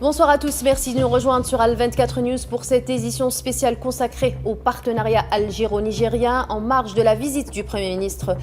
Bonsoir à tous, merci de nous rejoindre sur Al24 News pour cette édition spéciale consacrée au partenariat algéro-nigérien en marge de la visite du Premier ministre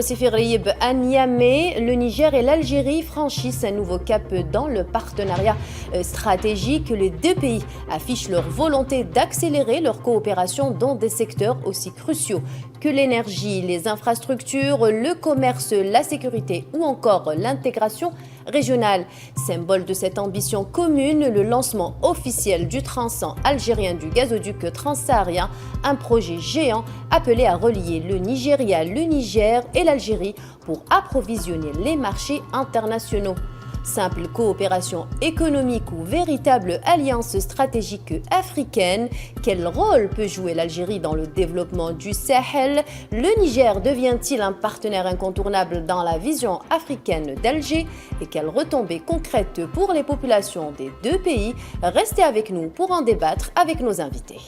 Séfi Ghraïb à Niamey. Le Niger et l'Algérie franchissent un nouveau cap dans le partenariat stratégique. Les deux pays affichent leur volonté d'accélérer leur coopération dans des secteurs aussi cruciaux que l'énergie, les infrastructures, le commerce, la sécurité ou encore l'intégration régionale. Symbole de cette ambition commune, le lancement officiel du tronçon algérien du gazoduc transsaharien, un projet géant appelé à relier le Nigeria, le Niger et l'Algérie pour approvisionner les marchés internationaux. Simple coopération économique ou véritable alliance stratégique africaine, quel rôle peut jouer l'Algérie dans le développement du Sahel? Le Niger devient-il un partenaire incontournable dans la vision africaine d'Alger? Et quelles retombées concrètes pour les populations des deux pays? Restez avec nous pour en débattre avec nos invités.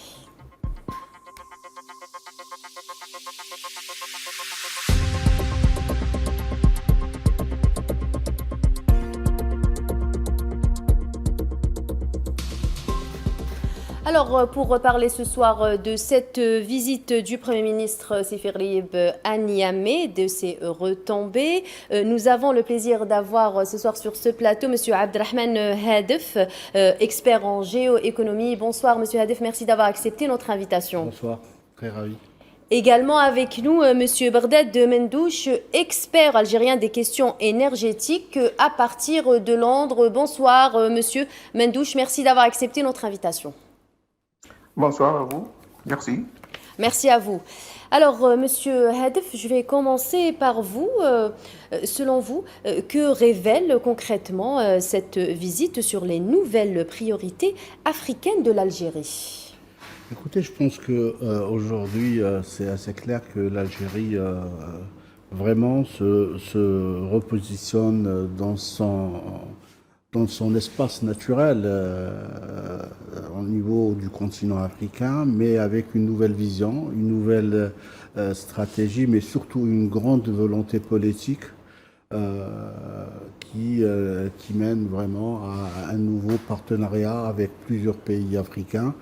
Alors, pour parler ce soir de cette visite du Premier ministre Séfi Ghraïb à Niamey, de ses retombées, nous avons le plaisir d'avoir ce soir sur ce plateau M. Abdrahman Hadef, expert en géoéconomie. Bonsoir M. Hadef, merci d'avoir accepté notre invitation. Bonsoir, très ravi. Également avec nous, M. Bardad Mendouche, expert algérien des questions énergétiques à partir de Londres. Bonsoir M. Mendouche, merci d'avoir accepté notre invitation. Bonsoir à vous, merci. Merci à vous. Alors, Monsieur Hadef, je vais commencer par vous. Selon vous, que révèle concrètement cette visite sur les nouvelles priorités africaines de l'Algérie? Écoutez, je pense qu'aujourd'hui, c'est assez clair que l'Algérie vraiment se repositionne dans son espace naturel au niveau du continent africain, mais avec une nouvelle vision, une nouvelle stratégie, mais surtout une grande volonté politique qui mène vraiment à un nouveau partenariat avec plusieurs pays africains,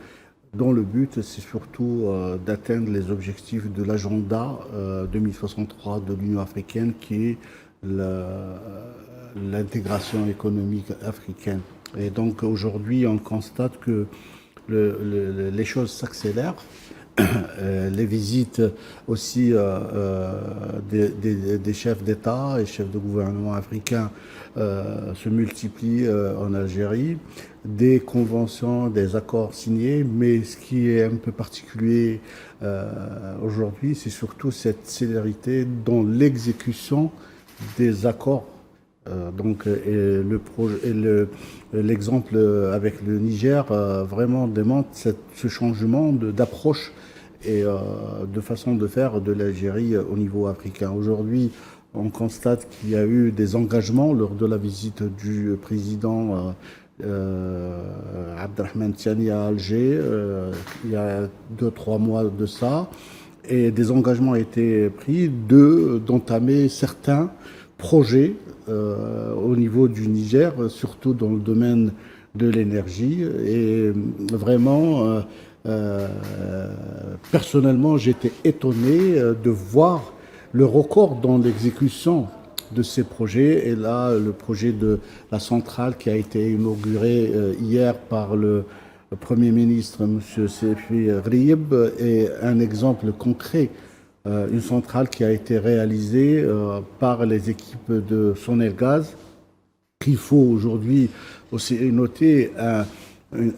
dont le but, c'est surtout d'atteindre les objectifs de l'agenda 2063 de l'Union africaine, qui est l'intégration économique africaine. Et donc aujourd'hui, on constate que les choses s'accélèrent. Les visites aussi des chefs d'État et chefs de gouvernement africains se multiplient en Algérie. Des conventions, des accords signés, mais ce qui est un peu particulier aujourd'hui, c'est surtout cette célérité dans l'exécution des accords. L'exemple avec le Niger vraiment démontre ce changement d'approche et de façon de faire de l'Algérie au niveau africain. Aujourd'hui, on constate qu'il y a eu des engagements lors de la visite du président Abdrahman Tiani à Alger il y a 2-3 mois de ça, et des engagements ont été pris d'entamer certains projets au niveau du Niger, surtout dans le domaine de l'énergie. Et vraiment, personnellement, j'étais étonné de voir le record dans l'exécution de ces projets. Et là, le projet de la centrale qui a été inauguré hier par le Premier ministre, M. Séfi Ghraïb, est un exemple concret. Une centrale qui a été réalisée par les équipes de Sonelgaz. Il faut aujourd'hui aussi noter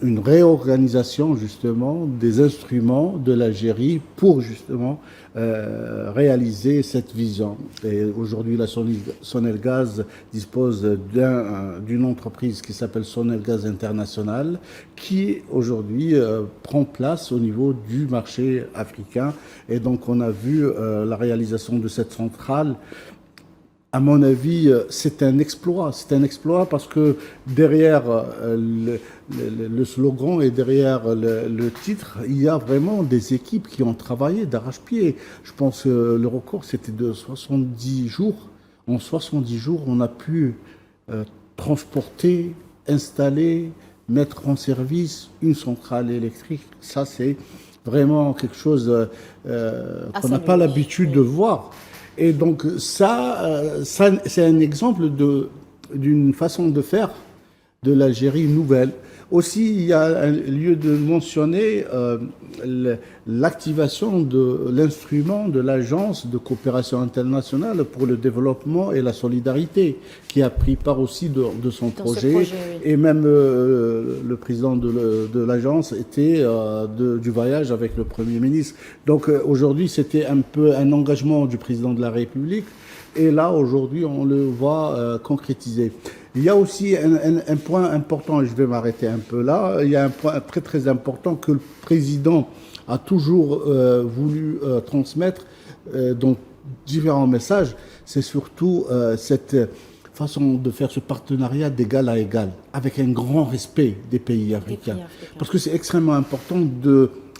une réorganisation justement des instruments de l'Algérie pour justement réaliser cette vision. Et aujourd'hui, la Sonelgaz dispose d'une entreprise qui s'appelle Sonelgaz International, qui aujourd'hui prend place au niveau du marché africain. Et donc on a vu la réalisation de cette centrale à mon avis, c'est un exploit. C'est un exploit parce que derrière le slogan et derrière le titre, il y a vraiment des équipes qui ont travaillé d'arrache-pied. Je pense que le record, c'était de 70 jours. En 70 jours, on a pu transporter, installer, mettre en service une centrale électrique. Ça, c'est vraiment quelque chose qu'on n'a pas l'habitude de voir. Et donc ça c'est un exemple d'une façon de faire de l'Algérie nouvelle. Aussi, il y a un lieu de mentionner l'activation de l'instrument de l'Agence de coopération internationale pour le développement et la solidarité, qui a pris part aussi de son projet. Oui. Et même le président de l'agence était du voyage avec le Premier ministre. Donc aujourd'hui, c'était un peu un engagement du président de la République. Et là, aujourd'hui, on le voit concrétiser. Il y a aussi un point important, et je vais m'arrêter un peu là, il y a un point très très important que le président a toujours voulu transmettre dans différents messages, c'est surtout cette façon de faire ce partenariat d'égal à égal, avec un grand respect des pays africains. Parce que c'est extrêmement important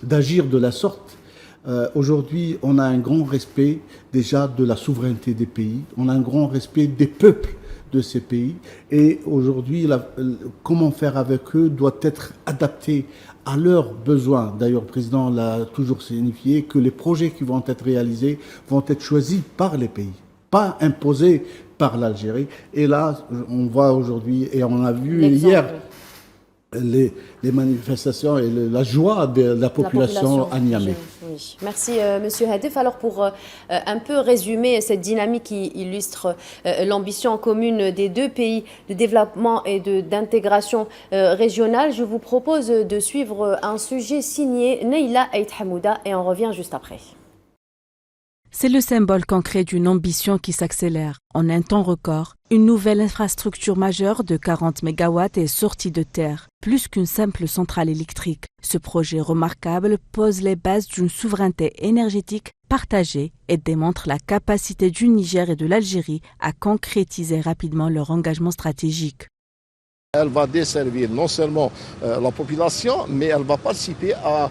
d'agir de la sorte. Aujourd'hui, on a un grand respect déjà de la souveraineté des pays, on a un grand respect des peuples de ces pays. Et aujourd'hui, comment faire avec eux doit être adapté à leurs besoins. D'ailleurs, le président l'a toujours signifié que les projets qui vont être réalisés vont être choisis par les pays, pas imposés par l'Algérie. Et là, on voit aujourd'hui, et on a vu hier, les manifestations et la joie de la population à Niamey. Oui. Merci Monsieur Hadef. Alors pour un peu résumer cette dynamique qui illustre l'ambition commune des deux pays de développement et d'intégration régionale, je vous propose de suivre un sujet signé Neila Ait Hamouda et on revient juste après. C'est le symbole concret d'une ambition qui s'accélère. En un temps record, une nouvelle infrastructure majeure de 40 MW est sortie de terre, plus qu'une simple centrale électrique. Ce projet remarquable pose les bases d'une souveraineté énergétique partagée et démontre la capacité du Niger et de l'Algérie à concrétiser rapidement leur engagement stratégique. Elle va desservir non seulement la population, mais elle va participer à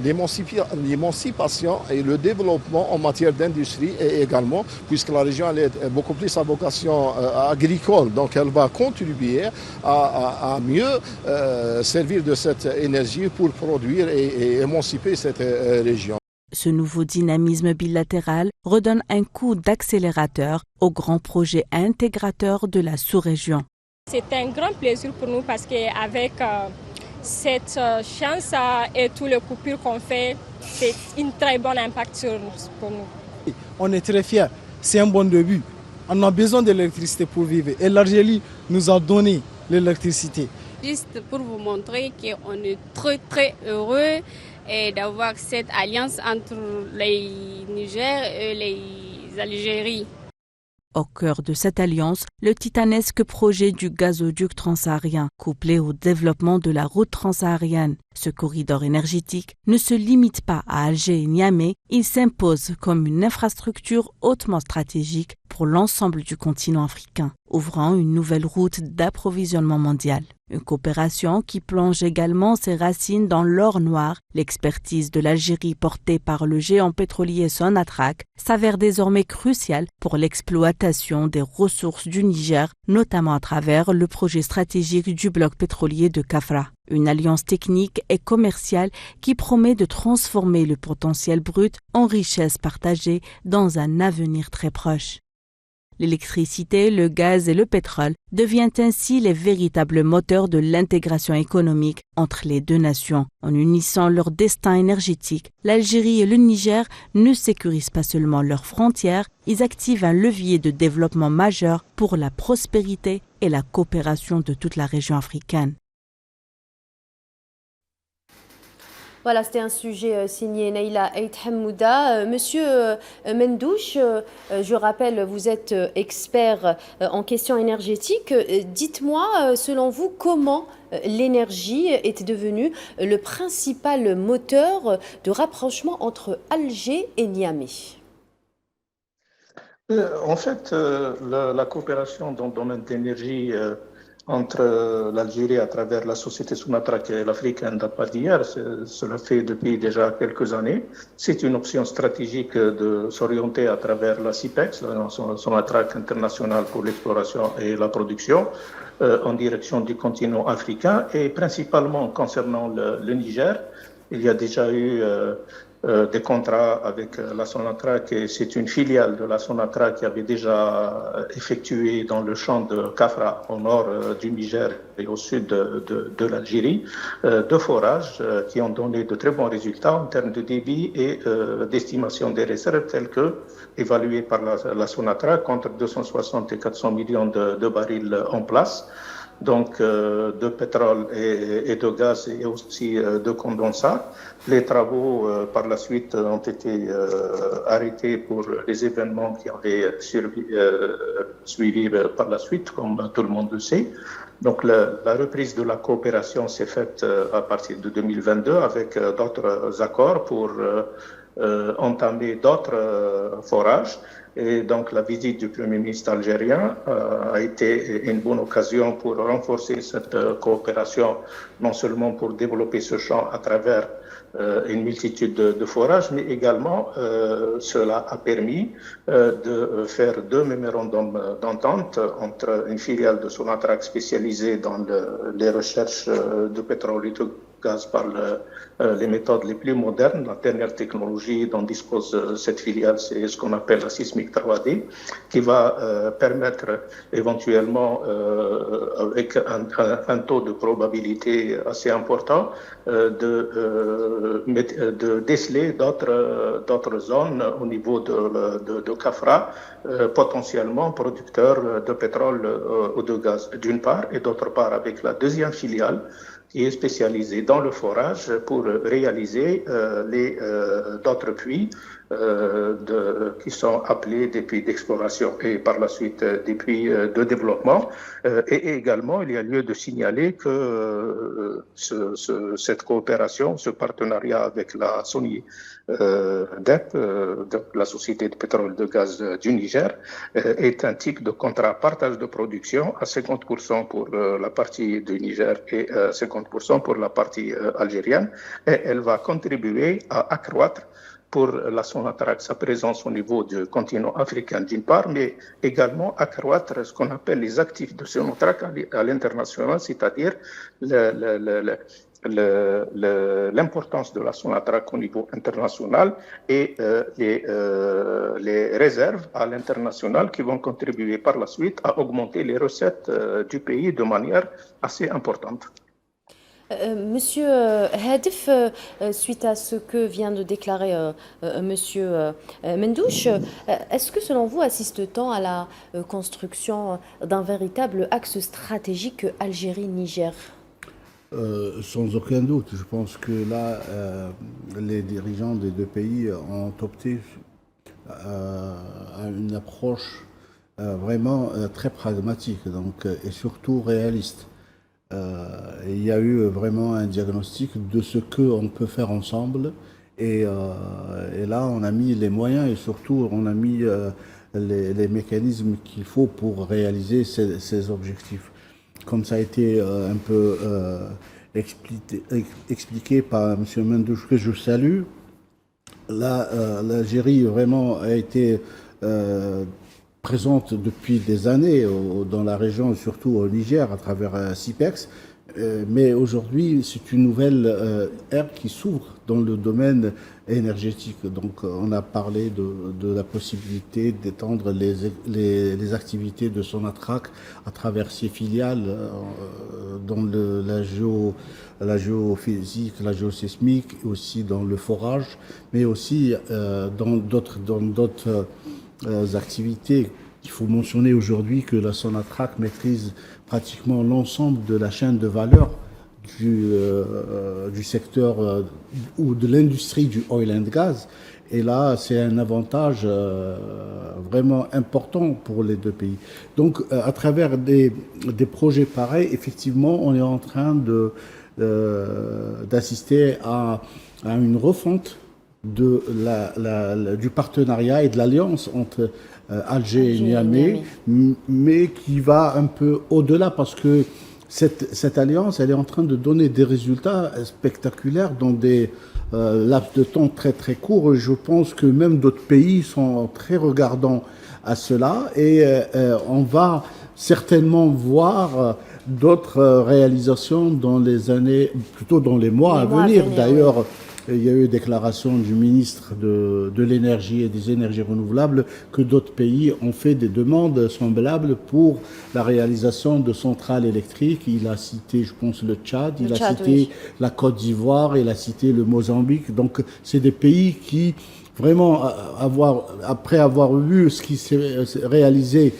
l'émancipation et le développement en matière d'industrie et également, puisque la région elle est beaucoup plus à vocation agricole, donc elle va contribuer à mieux servir de cette énergie pour produire et émanciper cette région. Ce nouveau dynamisme bilatéral redonne un coup d'accélérateur au grand projet intégrateur de la sous-région. C'est un grand plaisir pour nous parce qu'avec cette chance et tous les coupures qu'on fait, c'est un très bon impact pour nous. On est très fiers, c'est un bon début. On a besoin de l'électricité pour vivre et l'Algérie nous a donné l'électricité. Juste pour vous montrer qu'on est très très heureux d'avoir cette alliance entre les Niger et les Algéries. Au cœur de cette alliance, le titanesque projet du gazoduc transsaharien, couplé au développement de la route transsaharienne. Ce corridor énergétique ne se limite pas à Alger et Niamey, il s'impose comme une infrastructure hautement stratégique pour l'ensemble du continent africain, ouvrant une nouvelle route d'approvisionnement mondial. Une coopération qui plonge également ses racines dans l'or noir. L'expertise de l'Algérie portée par le géant pétrolier Sonatrach s'avère désormais cruciale pour l'exploitation des ressources du Niger, notamment à travers le projet stratégique du bloc pétrolier de Kafra. Une alliance technique et commerciale qui promet de transformer le potentiel brut en richesse partagée dans un avenir très proche. L'électricité, le gaz et le pétrole deviennent ainsi les véritables moteurs de l'intégration économique entre les deux nations. En unissant leur destin énergétique, l'Algérie et le Niger ne sécurisent pas seulement leurs frontières, ils activent un levier de développement majeur pour la prospérité et la coopération de toute la région africaine. Voilà, c'était un sujet signé Neila Ait Hamouda. Monsieur Mendouche, je rappelle, vous êtes expert en questions énergétiques. Dites-moi, selon vous, comment l'énergie est devenue le principal moteur de rapprochement entre Alger et Niamey? En fait, la coopération dans le domaine de l'énergie entre l'Algérie à travers la société Sonatrach et l'Afrique ne date pas d'hier, cela fait depuis déjà quelques années. C'est une option stratégique de s'orienter à travers la CIPEX, la Sonatrach internationale pour l'exploration et la production, en direction du continent africain et principalement concernant le Niger. Il y a déjà eu des contrats avec la Sonatrach et c'est une filiale de la Sonatrach qui avait déjà effectué dans le champ de Kafra au nord du Niger et au sud de l'Algérie deux forages qui ont donné de très bons résultats en termes de débit et d'estimation des réserves telles que évaluées par la Sonatrach entre 260 et 400 millions de barils en place. Donc de pétrole et de gaz et aussi de condensat. Les travaux par la suite ont été arrêtés pour les événements qui avaient suivi par la suite, comme tout le monde le sait. Donc la reprise de la coopération s'est faite à partir de 2022 avec d'autres accords pour entamer d'autres forages. Et donc la visite du Premier ministre algérien a été une bonne occasion pour renforcer cette coopération, non seulement pour développer ce champ à travers une multitude de forages, mais également cela a permis de faire deux mémorandums d'entente entre une filiale de Sonatrach spécialisée dans les recherches de pétrole et de gaz par les méthodes les plus modernes, la dernière technologie dont dispose cette filiale, c'est ce qu'on appelle la sismique 3D, qui va permettre éventuellement, avec un taux de probabilité assez important, de déceler d'autres zones au niveau de Kafra, potentiellement producteurs de pétrole ou de gaz, d'une part, et d'autre part avec la deuxième filiale, qui est spécialisé dans le forage pour réaliser d'autres puits qui sont appelés des puits d'exploration et par la suite des puits de développement. Et également, il y a lieu de signaler que cette coopération, ce partenariat avec la Sony DEP, la Société de pétrole et de gaz du Niger, est un type de contrat partage de production à 50% pour la partie du Niger et 50% pour la partie algérienne. Et elle va contribuer à accroître pour la Sonatrach sa présence au niveau du continent africain d'une part, mais également accroître ce qu'on appelle les actifs de Sonatrach à l'international, c'est-à-dire l'importance de la Sonatrach au niveau international et les réserves à l'international qui vont contribuer par la suite à augmenter les recettes du pays de manière assez importante. Monsieur Hadif, suite à ce que vient de déclarer Monsieur Mendouche, est-ce que selon vous assiste-t-on à la construction d'un véritable axe stratégique Algérie-Niger ? Sans aucun doute. Je pense que là, les dirigeants des deux pays ont opté à une approche vraiment très pragmatique et surtout réaliste. Il y a eu vraiment un diagnostic de ce qu'on peut faire ensemble et là on a mis les moyens et surtout on a mis les mécanismes qu'il faut pour réaliser ces objectifs. Comme ça a été un peu expliqué par M. Mendouche, que je salue, l'Algérie vraiment a été présente depuis des années dans la région, surtout au Niger, à travers CIPEX. Mais aujourd'hui, c'est une nouvelle ère qui s'ouvre dans le domaine énergétique. Donc, on a parlé de la possibilité d'étendre les activités de Sonatrach à travers ses filiales dans la géophysique, la géosismique, aussi dans le forage, mais aussi dans d'autres activités. Il faut mentionner aujourd'hui que la Sonatrach maîtrise pratiquement l'ensemble de la chaîne de valeur du secteur ou de l'industrie du oil and gas. Et là, c'est un avantage vraiment important pour les deux pays. Donc, à travers des projets pareils, effectivement, on est en train d'assister à une refonte du partenariat et de l'alliance entre Alger et Niamey, mais qui va un peu au-delà parce que cette alliance, elle est en train de donner des résultats spectaculaires dans des laps de temps très très courts. Je pense que même d'autres pays sont très regardants à cela et on va certainement voir d'autres réalisations dans les années, plutôt dans les mois à venir. D'ailleurs, il y a eu une déclaration du ministre de l'énergie et des énergies renouvelables que d'autres pays ont fait des demandes semblables pour la réalisation de centrales électriques. Il a cité, je pense, le Tchad, il a cité la Côte d'Ivoire, il a cité le Mozambique. Donc, c'est des pays qui, vraiment, après avoir vu ce qui s'est réalisé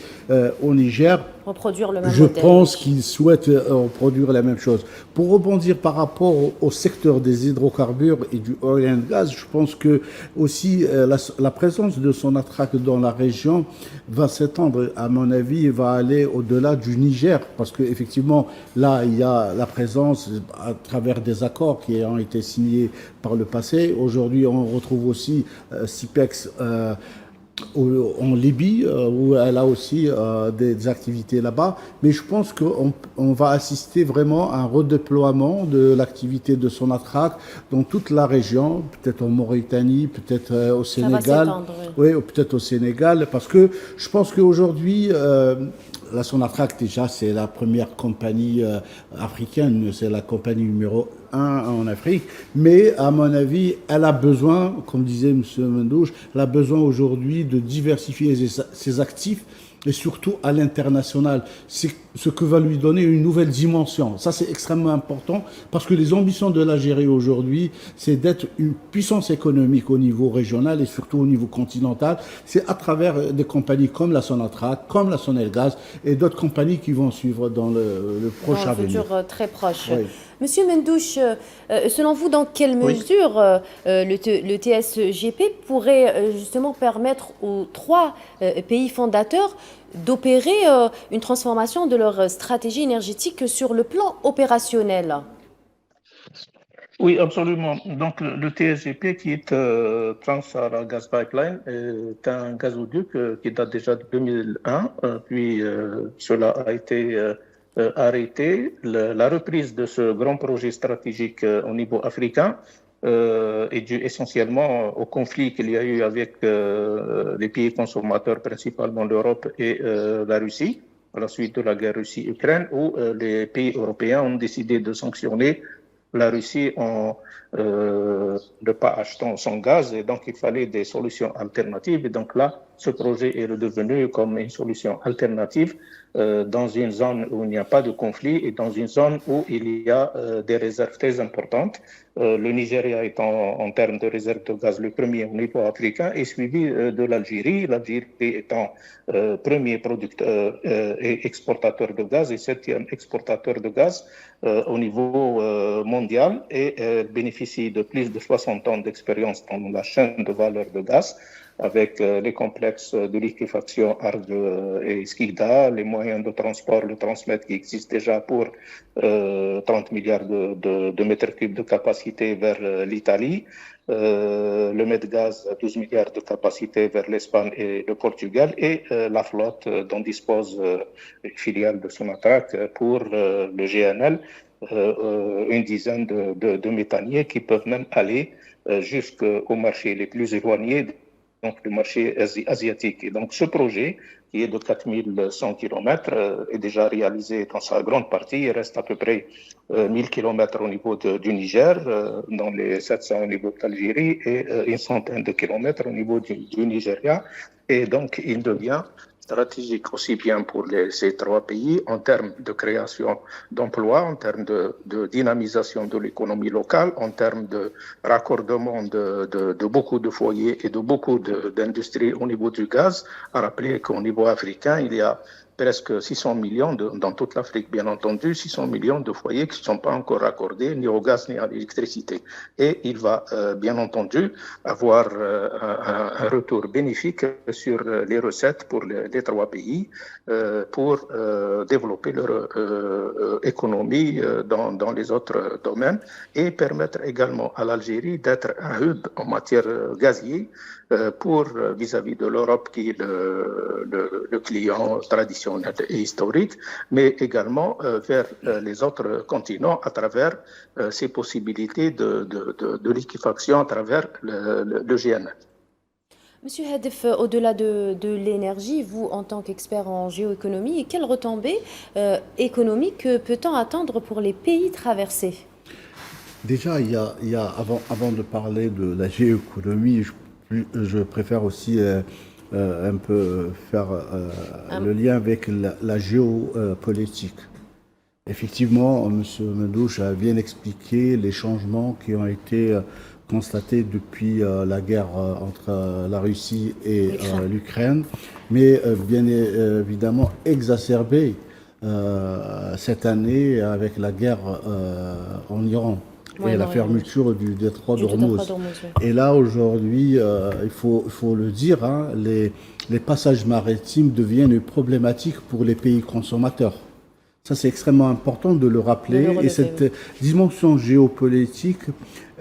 au Niger, reproduire le même je modèle. pense qu'ils souhaitent reproduire la même chose. Pour rebondir par rapport au secteur des hydrocarbures et du oil and gas, je pense que aussi la présence de Sonatrach dans la région va s'étendre, à mon avis, et va aller au-delà du Niger, parce qu'effectivement, là, il y a la présence à travers des accords qui ont été signés par le passé. Aujourd'hui, on retrouve aussi SIPEX en Libye, où elle a aussi des activités là-bas. Mais je pense qu'on va assister vraiment à un redéploiement de l'activité de Sonatrach dans toute la région, peut-être en Mauritanie, peut-être au Sénégal. Ça va s'étendre, oui, peut-être au Sénégal, parce que je pense qu'aujourd'hui, la Sonatrach, déjà, c'est la première compagnie africaine, c'est la compagnie numéro 1 en Afrique, mais à mon avis, elle a besoin, comme disait M. Mendouche, elle a besoin aujourd'hui de diversifier ses actifs et surtout à l'international. C'est ce que va lui donner une nouvelle dimension. Ça, c'est extrêmement important parce que les ambitions de l'Algérie aujourd'hui, c'est d'être une puissance économique au niveau régional et surtout au niveau continental. C'est à travers des compagnies comme la Sonatrach, comme la Sonelgaz et d'autres compagnies qui vont suivre dans le proche avenir. Futur très proche. Oui. Monsieur Mendouche, selon vous, dans quelle mesure le TSGP pourrait justement permettre aux 3 pays fondateurs d'opérer une transformation de leur stratégie énergétique sur le plan opérationnel? Oui, absolument. Donc, le TSGP, qui est Trans-Sahara Gas Pipeline, est un gazoduc qui date déjà de 2001, puis cela a été arrêté. La reprise de ce grand projet stratégique au niveau africain est due essentiellement au conflit qu'il y a eu avec les pays consommateurs, principalement l'Europe et la Russie, à la suite de la guerre Russie-Ukraine, où les pays européens ont décidé de sanctionner la Russie en ne pas achetant son gaz, et donc il fallait des solutions alternatives. Et donc là, ce projet est redevenu comme une solution alternative dans une zone où il n'y a pas de conflit et dans une zone où il y a des réserves très importantes. Le Nigeria étant en termes de réserve de gaz le premier au niveau africain et suivi de l'Algérie, l'Algérie étant premier producteur et exportateur de gaz et 7e exportateur de gaz au niveau mondial et bénéficie de plus de 60 ans d'expérience dans la chaîne de valeur de gaz, avec les complexes de liquéfaction Arg et Skikda, les moyens de transport, le Transmed qui existe déjà pour 30 milliards de mètres cubes de capacité vers l'Italie, le Medgaz 12 milliards de capacité vers l'Espagne et le Portugal, et la flotte dont dispose une filiale de Sonatrach pour le GNL, une dizaine de méthaniers qui peuvent même aller jusqu'aux marchés les plus éloignés, donc le marché asiatique. Et donc ce projet, qui est de 4100 km, est déjà réalisé dans sa grande partie. Il reste à peu près 1000 km au niveau du Niger, dans les 700 au niveau de l'Algérie et une centaine de kilomètres au niveau du Nigeria. Et donc il devient stratégique aussi bien pour ces 3 pays en termes de création d'emplois, en termes de dynamisation de l'économie locale, en termes de raccordement de beaucoup de foyers et de beaucoup d'industries au niveau du gaz. À rappeler qu'au niveau africain, il y a presque 600 millions dans toute l'Afrique, bien entendu, 600 millions de foyers qui ne sont pas encore raccordés ni au gaz ni à l'électricité. Et il va bien entendu avoir un retour bénéfique sur les recettes pour les trois pays pour développer leur économie dans les autres domaines et permettre également à l'Algérie d'être un hub en matière gazier pour vis-à-vis de l'Europe qui est le client traditionnel et historique, mais également vers les autres continents à travers ces possibilités de liquéfaction à travers le GNL. Monsieur Hadef, au-delà de l'énergie, vous, en tant qu'expert en géoéconomie, quelles retombées économiques peut-on attendre pour les pays traversés? Déjà, il y a avant de parler de la géoéconomie, je préfère aussi un peu faire le lien avec la géopolitique. Effectivement, M. Mendouche a bien expliqué les changements qui ont été constatés depuis la guerre entre la Russie et l'Ukraine, mais bien évidemment exacerbés cette année avec la guerre en Iran. Et la fermeture du détroit d'Ormuz. Et là, aujourd'hui, il faut le dire, hein, les passages maritimes deviennent une problématique pour les pays consommateurs. Ça, c'est extrêmement important de le rappeler. Et cette dimension géopolitique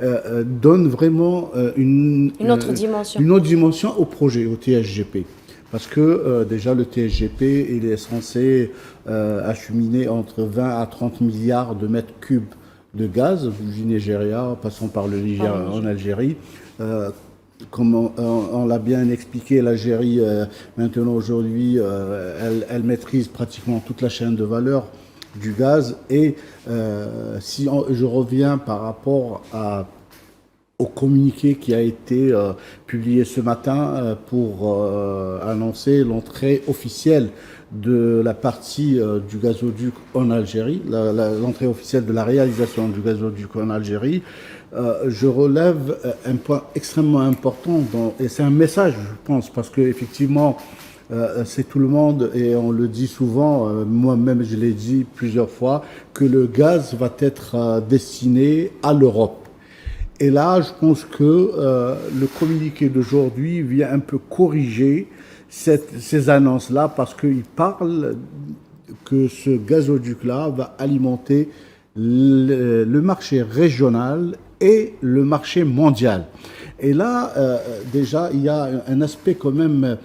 donne vraiment une autre dimension au projet, au TSGP. Parce que déjà, le TSGP, il est censé acheminer entre 20 à 30 milliards de mètres cubes de gaz du Nigeria, passant par le Niger en Algérie. Comme on l'a bien expliqué, l'Algérie, maintenant aujourd'hui, elle maîtrise pratiquement toute la chaîne de valeur du gaz. Et si je reviens par rapport au communiqué qui a été publié ce matin pour annoncer l'entrée officielle de la partie du gazoduc en Algérie, l'entrée officielle de la réalisation du gazoduc en Algérie, je relève un point extrêmement important, et c'est un message, je pense, parce qu'effectivement, c'est tout le monde, et on le dit souvent, moi-même je l'ai dit plusieurs fois, que le gaz va être destiné à l'Europe. Et là, je pense que le communiqué d'aujourd'hui vient un peu corriger ces annonces-là, parce qu'il parle que ce gazoduc-là va alimenter le marché régional et le marché mondial. Et là, déjà, il y a un aspect quand même,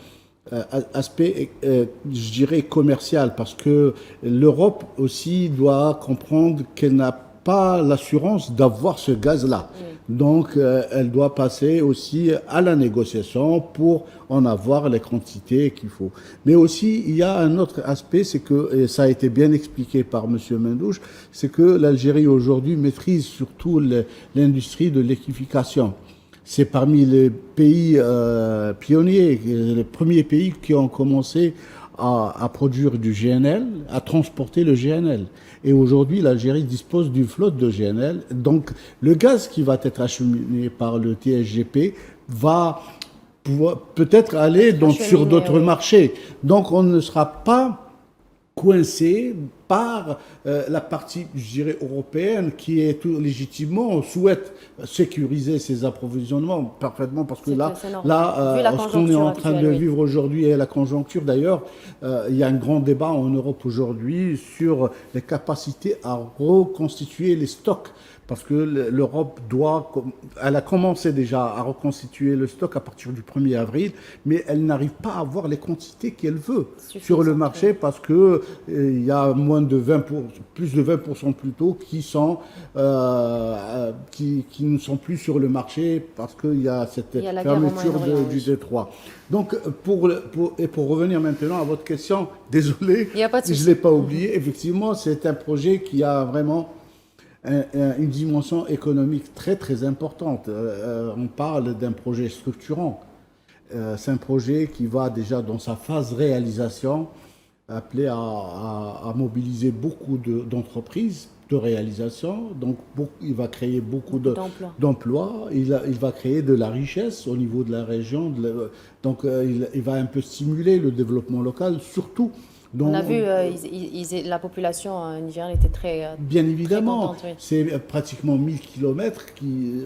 je dirais, commercial, parce que l'Europe aussi doit comprendre qu'elle n'a pas l'assurance d'avoir ce gaz-là. Donc, elle doit passer aussi à la négociation pour en avoir les quantités qu'il faut. Mais aussi, il y a un autre aspect, c'est que, et ça a été bien expliqué par M. Mendouche, c'est que l'Algérie aujourd'hui maîtrise surtout l'industrie de l'électrification. C'est parmi les pays pionniers, les premiers pays qui ont commencé à produire du GNL, à transporter le GNL. Et aujourd'hui, l'Algérie dispose d'une flotte de GNL. Donc, le gaz qui va être acheminé par le TSGP va peut-être aller sur d'autres marchés. Donc, on ne sera pas coincé par la partie, je dirais, européenne qui est tout légitimement souhaite sécuriser ses approvisionnements parfaitement, parce que ce qu'on est en train de vivre aujourd'hui et la conjoncture d'ailleurs, il y a un grand débat en Europe aujourd'hui sur les capacités à reconstituer les stocks. Parce que l'Europe elle a commencé déjà à reconstituer le stock à partir du 1er avril, mais elle n'arrive pas à avoir les quantités qu'elle veut sur le marché, parce que il y a plus de 20% plutôt qui ne sont plus sur le marché parce qu'il y a cette fermeture du détroit. Donc, pour revenir maintenant à votre question, désolé, je ne l'ai pas oublié, effectivement, c'est un projet qui a vraiment une dimension économique très très importante. On parle d'un projet structurant. C'est un projet qui va déjà dans sa phase réalisation appelé à mobiliser beaucoup d'entreprises de réalisation. Donc il va créer beaucoup d'emplois. Il va créer de la richesse au niveau de la région. Donc il va un peu stimuler le développement local, surtout On a vu, la population nigériane était très bien évidemment, très contente, oui. c'est pratiquement 1000 kilomètres qui,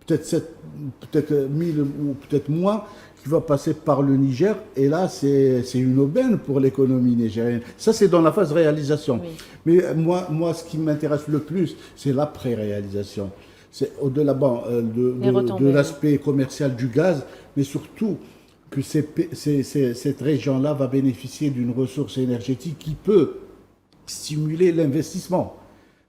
peut-être 1000 ou peut-être moins, qui va passer par le Niger. Et là, c'est une aubaine pour l'économie nigérienne. Ça, c'est dans la phase réalisation. Oui. Mais moi, ce qui m'intéresse le plus, c'est l'après-réalisation. C'est au-delà de l'aspect commercial du gaz, mais surtout que cette région-là va bénéficier d'une ressource énergétique qui peut stimuler l'investissement.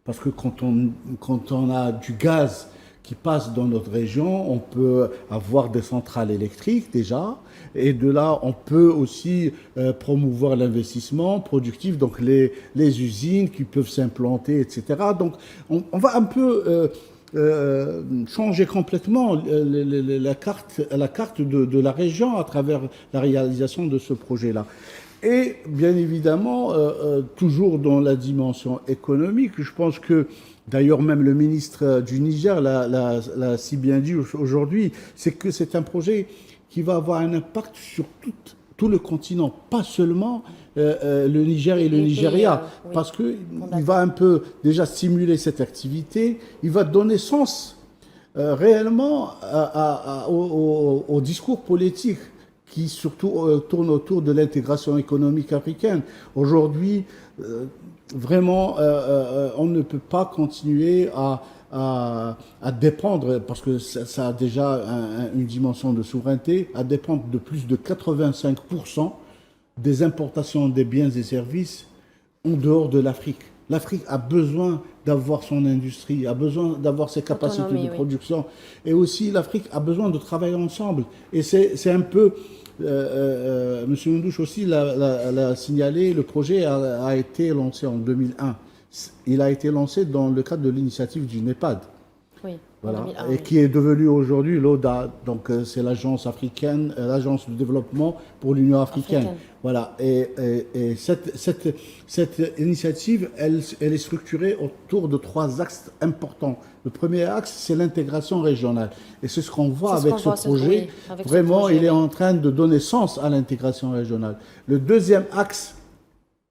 Parce que quand on a du gaz qui passe dans notre région, on peut avoir des centrales électriques déjà, et de là, on peut aussi promouvoir l'investissement productif, donc les usines qui peuvent s'implanter, etc. Donc, on va un peu changer complètement la carte de la région à travers la réalisation de ce projet-là. Et bien évidemment, toujours dans la dimension économique, je pense que d'ailleurs même le ministre du Niger l'a si bien dit aujourd'hui, c'est que c'est un projet qui va avoir un impact sur tout le continent, pas seulement le Niger et le Nigeria, oui, parce qu'il va un peu déjà stimuler cette activité, il va donner sens réellement au discours politique qui surtout tourne autour de l'intégration économique africaine. Aujourd'hui, vraiment, on ne peut pas continuer à dépendre, parce que ça a déjà une dimension de souveraineté, à dépendre de plus de 85% des importations des biens et services en dehors de l'Afrique. L'Afrique a besoin d'avoir son industrie, a besoin d'avoir ses capacités de production. Et aussi, l'Afrique a besoin de travailler ensemble. Et c'est un peu... M. Ndouche aussi l'a signalé, le projet a été lancé en 2001. Il a été lancé dans le cadre de l'initiative du NEPAD. Oui, voilà, 2001, et qui est devenu aujourd'hui l'ODA, donc c'est l'agence africaine, l'agence de développement pour l'Union africaine. Voilà, et cette initiative, elle est structurée autour de 3 axes importants. Le premier axe, c'est l'intégration régionale. Et c'est ce qu'on voit avec ce projet. Vraiment, il est en train de donner sens à l'intégration régionale. Le deuxième axe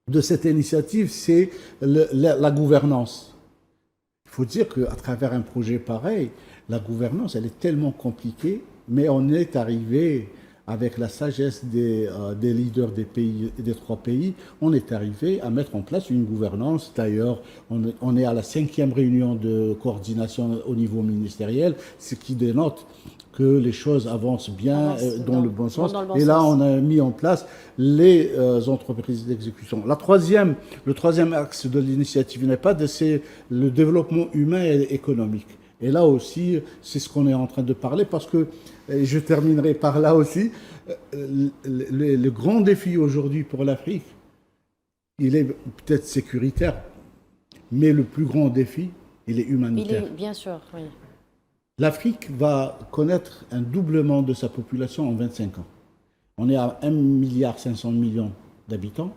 de cette initiative, c'est la gouvernance. Il faut dire qu'à travers un projet pareil, la gouvernance, elle est tellement compliquée, mais on est arrivé, avec la sagesse des leaders des 3 pays, on est arrivé à mettre en place une gouvernance. D'ailleurs, on est à la 5e réunion de coordination au niveau ministériel, ce qui dénote que les choses avancent bien dans le bon sens. Et là, on a mis en place les entreprises d'exécution. Le troisième axe de l'initiative NEPAD, c'est le développement humain et économique. Et là aussi, c'est ce qu'on est en train de parler, parce que, et je terminerai par là aussi, le grand défi aujourd'hui pour l'Afrique, il est peut-être sécuritaire, mais le plus grand défi, il est humanitaire. Bien sûr, oui. L'Afrique va connaître un doublement de sa population en 25 ans. On est à 1,5 milliard d'habitants.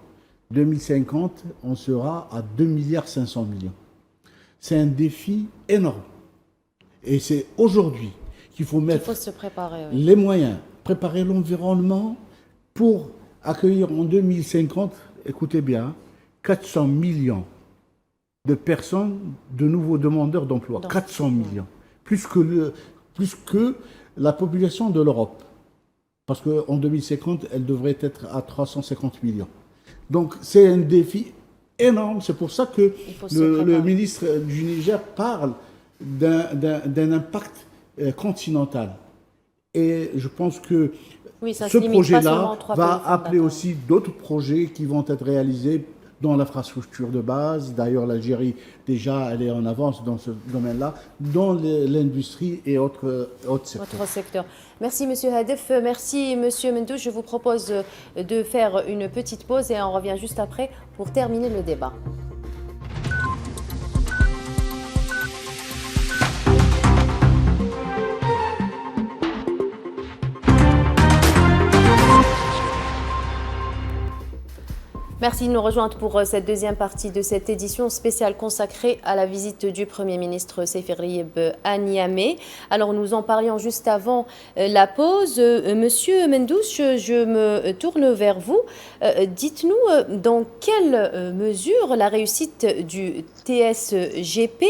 2050, on sera à 2,5 milliards. C'est un défi énorme. Et c'est aujourd'hui qu'il faut mettre se préparer, les moyens, préparer l'environnement pour accueillir en 2050, écoutez bien, 400 millions de personnes, de nouveaux demandeurs d'emploi. 400 millions. Plus que la population de l'Europe. Parce qu'en 2050, elle devrait être à 350 millions. Donc c'est un défi énorme. C'est pour ça que le ministre du Niger parle d'un impact continental. Et je pense que ce projet-là va appeler aussi d'autres projets qui vont être réalisés dans l'infrastructure de base. D'ailleurs, l'Algérie, déjà, elle est en avance dans ce domaine-là, dans l'industrie et autres secteurs. Merci, M. Hadef. Merci, M. Mendouche. Je vous propose de faire une petite pause et on revient juste après pour terminer le débat. Merci de nous rejoindre pour cette deuxième partie de cette édition spéciale consacrée à la visite du Premier ministre Sefer Riyeb à Niamey. Alors nous en parlions juste avant la pause. Monsieur Mendouche, je me tourne vers vous. Dites-nous dans quelle mesure la réussite du TSGP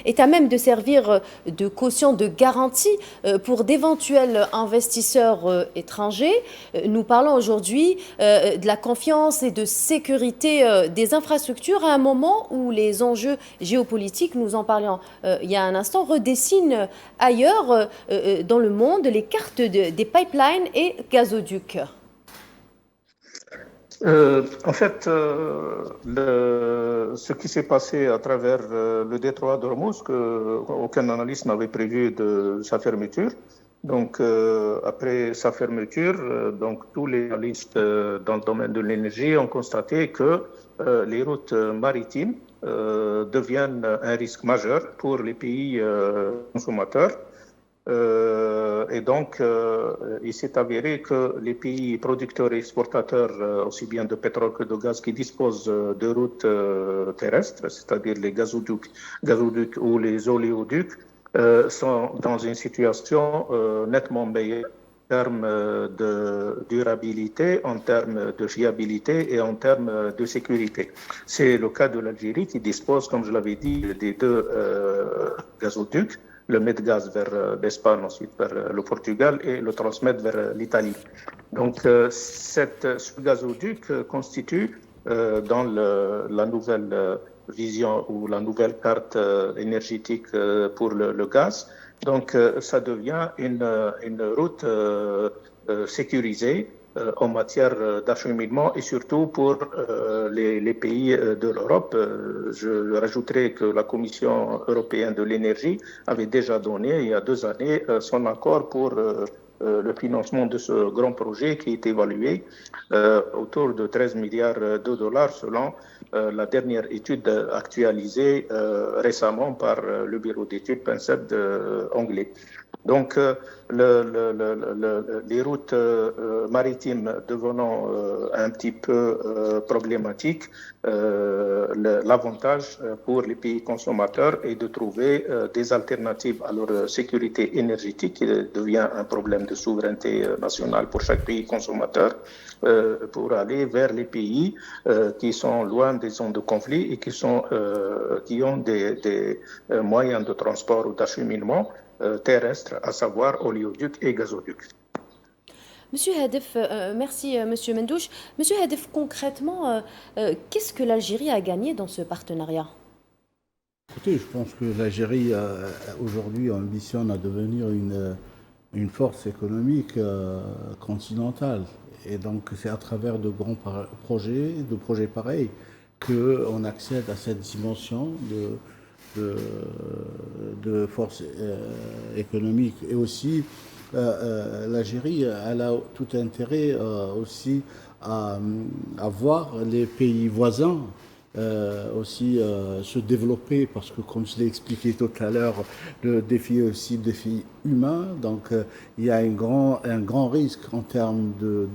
est à même de servir de caution de garantie pour d'éventuels investisseurs étrangers. Nous parlons aujourd'hui de la confiance et de sécurité des infrastructures à un moment où les enjeux géopolitiques, nous en parlions il y a un instant, redessinent ailleurs dans le monde les cartes des pipelines et gazoducs. En fait, ce qui s'est passé à travers le détroit d'Ormuz, qu'aucun analyste n'avait prévu de sa fermeture. Donc, après sa fermeture, donc tous les analystes dans le domaine de l'énergie ont constaté que les routes maritimes deviennent un risque majeur pour les pays consommateurs. Et donc, il s'est avéré que les pays producteurs et exportateurs, aussi bien de pétrole que de gaz, qui disposent de routes terrestres, c'est-à-dire les gazoducs ou les oléoducs, sont dans une situation nettement meilleure en termes de durabilité, en termes de fiabilité et en termes de sécurité. C'est le cas de l'Algérie qui dispose, comme je l'avais dit, des deux gazoducs, le Medgaz vers l'Espagne, ensuite vers le Portugal et le Transmed vers l'Italie. Donc ce gazoduc constitue dans la nouvelle vision ou la nouvelle carte énergétique pour le gaz. Donc, ça devient une route sécurisée en matière d'acheminement et surtout pour les pays de l'Europe. Je rajouterai que la Commission européenne de l'énergie avait déjà donné il y a 2 années son accord pour le financement de ce grand projet qui est évalué autour de 13 milliards de dollars selon la dernière étude actualisée récemment par le bureau d'études PINCED anglais. Donc, les routes maritimes devenant un petit peu problématiques, l'avantage pour les pays consommateurs est de trouver des alternatives à leur sécurité énergétique, qui devient un problème de souveraineté nationale pour chaque pays consommateur, pour aller vers les pays qui sont loin des zones de conflit et qui ont des moyens de transport ou d'acheminement terrestres, à savoir oléoducs et gazoducs. Monsieur Hadef, merci Monsieur Mendouche. Monsieur Hadef, concrètement, qu'est-ce que l'Algérie a gagné dans ce partenariat? Écoutez, je pense que l'Algérie aujourd'hui ambitionne à devenir une force économique continentale. Et donc c'est à travers de grands projets pareils qu'on accède à cette dimension de force économique. Et aussi, l'Algérie, elle a tout intérêt aussi à voir les pays voisins aussi se développer, parce que comme je l'ai expliqué tout à l'heure, le défi est aussi le défi humain. Donc il y a un grand risque en termes de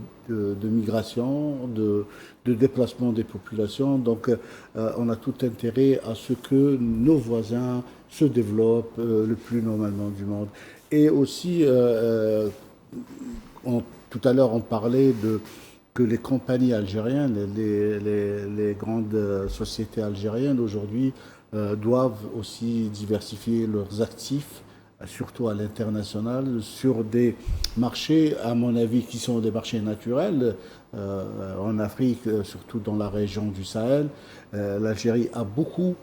migration, de déplacement des populations. Donc on a tout intérêt à ce que nos voisins se développent le plus normalement du monde. Et aussi, tout à l'heure on parlait que les compagnies algériennes, les grandes sociétés algériennes aujourd'hui doivent aussi diversifier leurs actifs, surtout à l'international, sur des marchés, à mon avis, qui sont des marchés naturels. En Afrique, surtout dans la région du Sahel, l'Algérie a beaucoup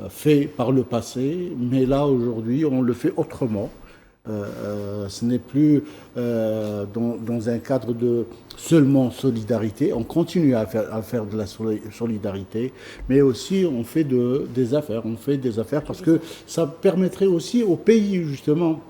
fait par le passé, mais là aujourd'hui on le fait autrement. Ce n'est plus dans un cadre de seulement solidarité. On continue à faire de la solidarité, mais aussi on fait des affaires. On fait des affaires parce que ça permettrait aussi aux pays justement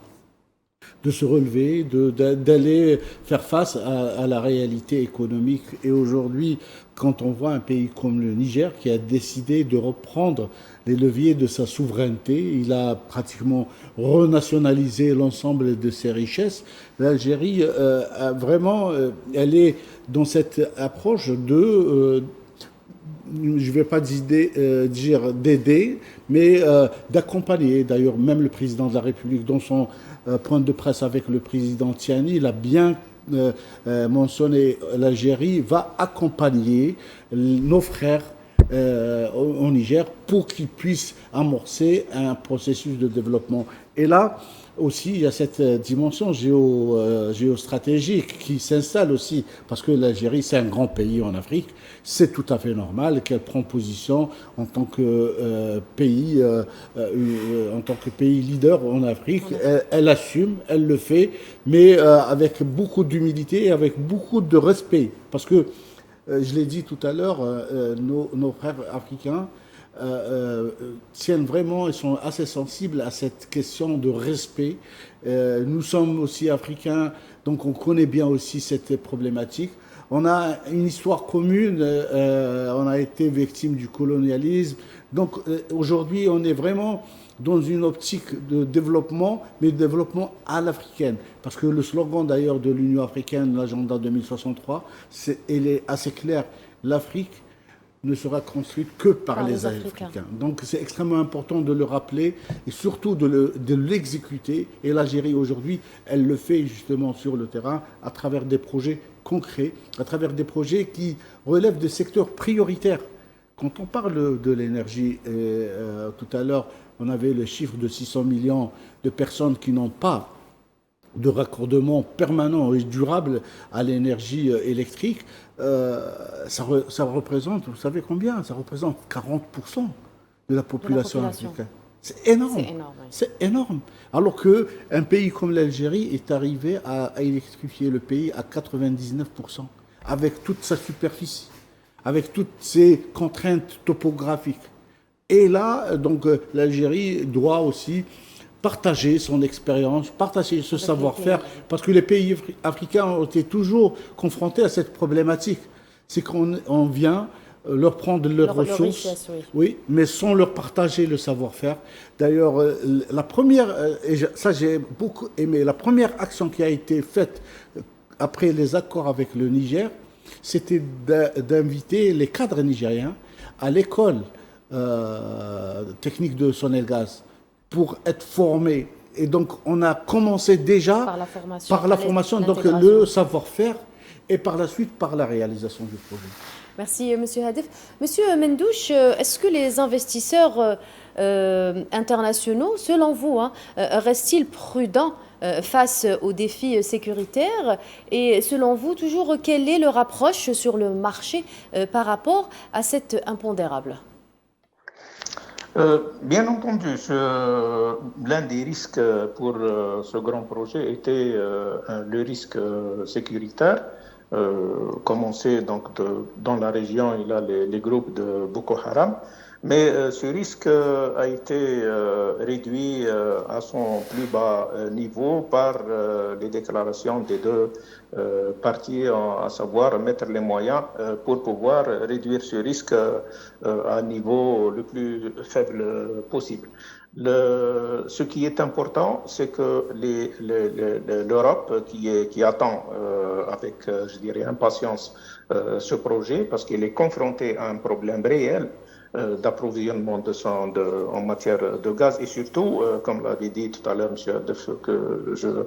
de se relever, d'aller faire face à la réalité économique. Et aujourd'hui, quand on voit un pays comme le Niger qui a décidé de reprendre les leviers de sa souveraineté, il a pratiquement renationalisé l'ensemble de ses richesses. L'Algérie, vraiment, elle est dans cette approche de je ne vais pas dire d'aider, mais d'accompagner. D'ailleurs, même le président de la République, dans son point de presse avec le président Tiani, il a bien mentionné l'Algérie va accompagner nos frères au Niger pour qu'ils puissent amorcer un processus de développement. Et là, aussi, il y a cette dimension géostratégique qui s'installe aussi, parce que l'Algérie, c'est un grand pays en Afrique. C'est tout à fait normal qu'elle prenne position en tant que pays leader en Afrique. Elle assume, elle le fait, mais avec beaucoup d'humilité et avec beaucoup de respect. Parce que, je l'ai dit tout à l'heure, nos frères africains tiennent vraiment, ils sont assez sensibles à cette question de respect. Nous sommes aussi africains, donc on connaît bien aussi cette problématique. On a une histoire commune, on a été victime du colonialisme. Donc aujourd'hui, on est vraiment dans une optique de développement, mais de développement à l'africaine. Parce que le slogan d'ailleurs de l'Union africaine, l'agenda 2063, il est assez clair. L'Afrique ne sera construite que par les Africains. Donc c'est extrêmement important de le rappeler et surtout de l'exécuter. Et l'Algérie aujourd'hui, elle le fait justement sur le terrain à travers des projets concrets, à travers des projets qui relèvent des secteurs prioritaires. Quand on parle de l'énergie, tout à l'heure, on avait le chiffre de 600 millions de personnes qui n'ont pas de raccordement permanent et durable à l'énergie électrique. Ça représente, vous savez combien? Ça représente 40% de la population africaine. C'est énorme. C'est énorme. Alors qu'un pays comme l'Algérie est arrivé à électrifier le pays à 99%, avec toute sa superficie, avec toutes ses contraintes topographiques. Et là, donc, l'Algérie doit aussi partager son expérience, partager ce savoir-faire, parce que les pays africains ont été toujours confrontés à cette problématique. C'est qu'on vient leur prendre leurs ressources, richesse, oui, mais sans leur partager le savoir-faire. D'ailleurs, la première, et ça j'ai beaucoup aimé, la première action qui a été faite après les accords avec le Niger, c'était d'inviter les cadres nigériens à l'école technique de Sonelgaz pour être formés. Et donc, on a commencé déjà par la formation, donc le savoir-faire, et par la suite par la réalisation du projet. Merci, M. Hadef. Monsieur Mendouche, est-ce que les investisseurs internationaux, selon vous, restent-ils prudents face aux défis sécuritaires? Et selon vous, toujours, quelle est leur approche sur le marché par rapport à cet impondérable? Bien entendu, l'un des risques pour ce grand projet était le risque sécuritaire. Comme on sait, donc, dans la région, il y a les groupes de Boko Haram. Mais ce risque a été réduit à son plus bas niveau par les déclarations des deux parties, à savoir mettre les moyens pour pouvoir réduire ce risque à un niveau le plus faible possible. Ce qui est important, c'est que l'Europe qui attend avec, je dirais, impatience ce projet, parce qu'elle est confrontée à un problème réel d'approvisionnement en matière de gaz, et surtout, comme l'avait dit tout à l'heure M. Hadef, que je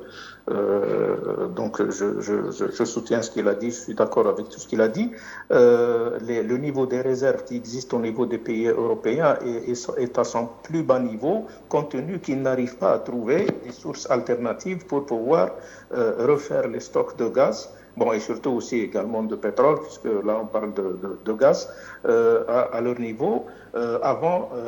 soutiens ce qu'il a dit, je suis d'accord avec tout ce qu'il a dit, le niveau des réserves qui existent au niveau des pays européens est à son plus bas niveau, compte tenu qu'ils n'arrivent pas à trouver des sources alternatives pour pouvoir refaire les stocks de gaz. Bon, et surtout aussi également de pétrole, puisque là on parle de gaz, à leur niveau.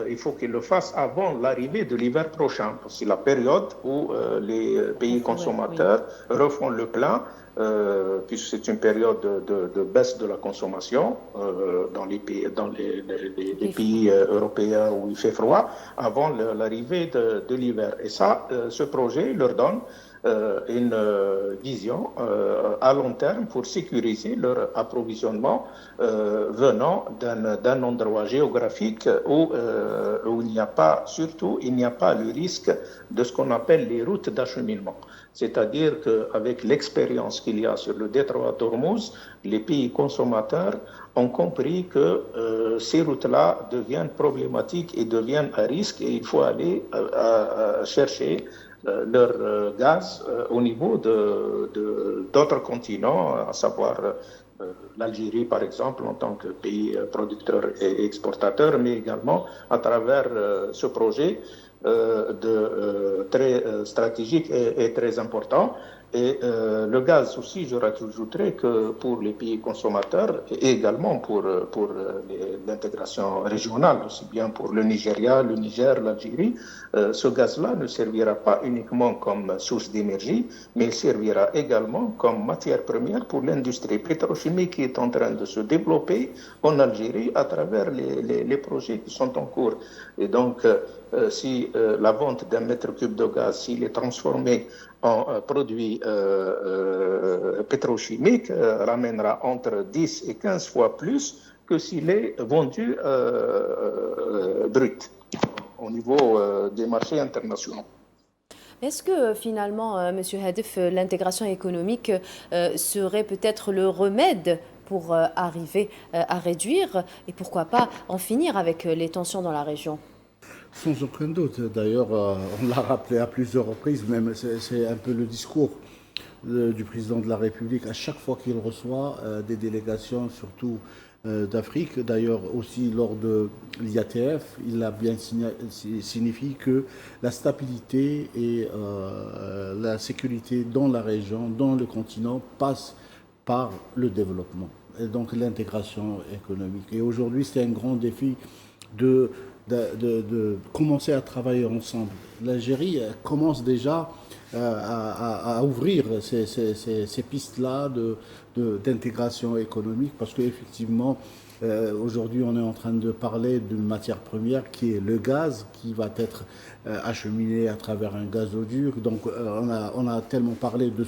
Il faut qu'ils le fassent avant l'arrivée de l'hiver prochain. C'est la période où les pays consommateurs refont le plein puisque c'est une période de baisse de la consommation dans les pays européens où il fait froid, avant l'arrivée de l'hiver. Et ça, ce projet leur donne une vision à long terme pour sécuriser leur approvisionnement venant d'un endroit géographique où il n'y a pas, surtout, il n'y a pas le risque de ce qu'on appelle les routes d'acheminement. C'est-à-dire qu'avec l'expérience qu'il y a sur le détroit d'Ormuz, les pays consommateurs ont compris que ces routes-là deviennent problématiques et deviennent à risque et il faut aller chercher leur gaz au niveau d'autres continents, à savoir l'Algérie par exemple en tant que pays producteur et exportateur, mais également à travers ce projet très stratégique et très important. Et le gaz aussi, je rajouterais que pour les pays consommateurs et également pour l'intégration régionale, aussi bien pour le Nigeria, le Niger, l'Algérie, ce gaz-là ne servira pas uniquement comme source d'énergie, mais il servira également comme matière première pour l'industrie pétrochimique qui est en train de se développer en Algérie à travers les projets qui sont en cours. Et donc, si la vente d'un mètre cube de gaz, s'il est transformé en produit pétrochimique, ramènera entre 10 et 15 fois plus que s'il est vendu brut au niveau des marchés internationaux. Est-ce que finalement, M. Hadif, l'intégration économique serait peut-être le remède pour arriver à réduire et pourquoi pas en finir avec les tensions dans la région ? Sans aucun doute. D'ailleurs, on l'a rappelé à plusieurs reprises, même c'est un peu le discours du président de la République à chaque fois qu'il reçoit des délégations, surtout d'Afrique. D'ailleurs, aussi lors de l'IATF, il a bien signifié que la stabilité et la sécurité dans la région, dans le continent, passent par le développement et donc l'intégration économique. Et aujourd'hui, c'est un grand défi de commencer à travailler ensemble. L'Algérie commence déjà à ouvrir ces pistes-là d'intégration économique parce qu'effectivement, aujourd'hui, on est en train de parler d'une matière première qui est le gaz, qui va être acheminé à travers un gazoduc. Donc, on a tellement parlé de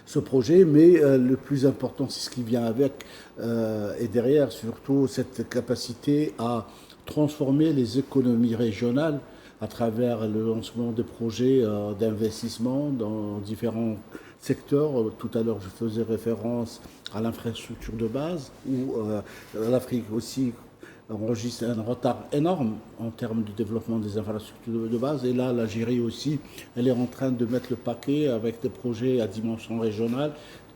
ce projet, mais le plus important, c'est ce qui vient avec et derrière, surtout cette capacité à transformer les économies régionales à travers le lancement de projets d'investissement dans différents secteurs. Tout à l'heure, je faisais référence à l'infrastructure de base, où l'Afrique aussi enregistre un retard énorme en termes de développement des infrastructures de base. Et là, l'Algérie aussi, elle est en train de mettre le paquet avec des projets à dimension régionale,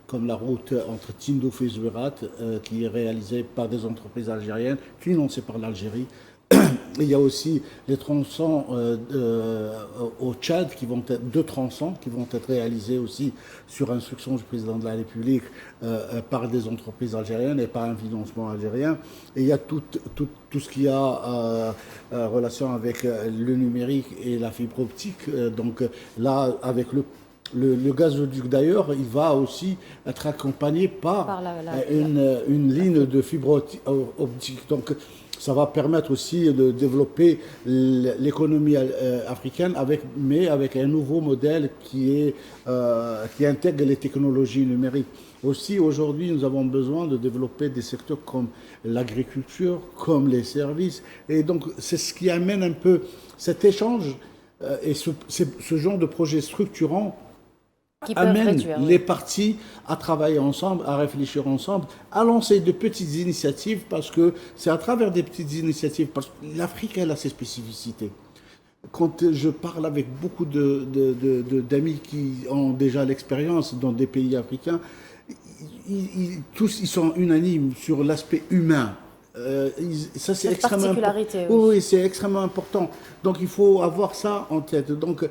comme la route entre Tindouf et Zouérat, qui est réalisée par des entreprises algériennes, financées par l'Algérie. Il y a aussi les tronçons au Tchad, deux tronçons qui vont être réalisés aussi sur instruction du président de la République par des entreprises algériennes et par un financement algérien. Et il y a tout ce qui a relation avec le numérique et la fibre optique. Donc là, avec le gazoduc d'ailleurs, il va aussi être accompagné par une ligne de fibre optique. Donc ça va permettre aussi de développer l'économie africaine, mais avec un nouveau modèle qui intègre les technologies numériques. Aussi, aujourd'hui, nous avons besoin de développer des secteurs comme l'agriculture, comme les services. Et donc, c'est ce qui amène un peu cet échange et ce genre de projet structurant amène les parties à travailler ensemble, à réfléchir ensemble, à lancer de petites initiatives parce que c'est à travers des petites initiatives, parce que l'Afrique, elle a ses spécificités. Quand je parle avec beaucoup d'amis qui ont déjà l'expérience dans des pays africains, tous ils sont unanimes sur l'aspect humain. Ça, c'est extrêmement important. Oui, c'est extrêmement important. Donc il faut avoir ça en tête. Donc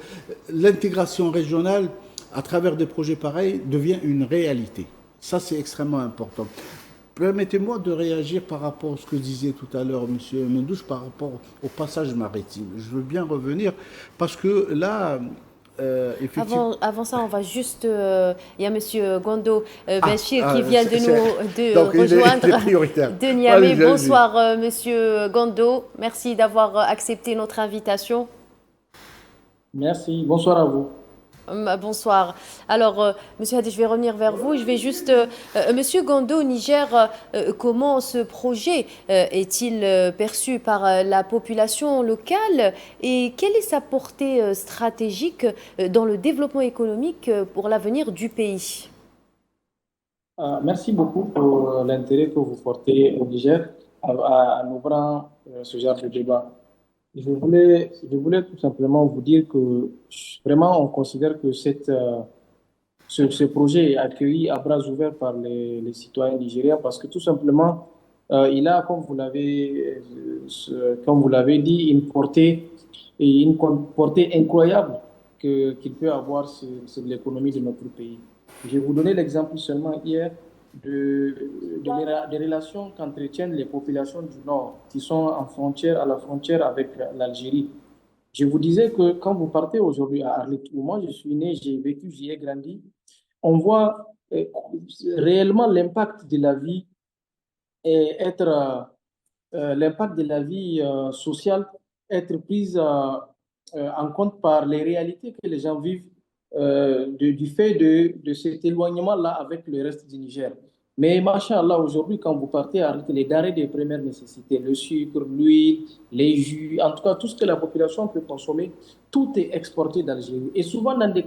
l'intégration régionale à travers des projets pareils, devient une réalité. Ça, c'est extrêmement important. Permettez-moi de réagir par rapport à ce que disait tout à l'heure M. Mendouche par rapport au passage maritime. Je veux bien revenir parce que là, effectivement. Avant ça, on va juste... Il y a M. Gondo Bachir qui Ah, vient donc, de rejoindre il est prioritaire. de Niamey. Allez-y. Bonsoir, M. Gondo. Merci d'avoir accepté notre invitation. Merci, bonsoir à vous. Bonsoir. Alors, Monsieur Hadi, je vais revenir vers vous. Je vais juste, Monsieur Gondo, au Niger, comment ce projet est-il perçu par la population locale et quelle est sa portée stratégique dans le développement économique pour l'avenir du pays? Merci beaucoup pour l'intérêt que vous portez au Niger en ouvrant ce genre de débat. Je voulais tout simplement vous dire que vraiment on considère que ce projet est accueilli à bras ouverts par les citoyens nigériens parce que tout simplement il a, comme vous l'avez dit, une portée incroyable qu'il peut avoir sur l'économie de notre pays. Je vais vous donner l'exemple seulement hier des relations qu'entretiennent les populations du Nord qui sont à la frontière avec l'Algérie. Je vous disais que quand vous partez aujourd'hui à Arlit, où moi je suis né, j'ai vécu, j'y ai grandi, on voit réellement l'impact de la vie et l'impact de la vie sociale être prise en compte par les réalités que les gens vivent du fait de cet éloignement-là avec le reste du Niger. Mais machallah, aujourd'hui, quand vous partez à les denrées des premières nécessités, le sucre, l'huile, les jus, en tout cas tout ce que la population peut consommer, tout est exporté d'Algérie. Et souvent dans des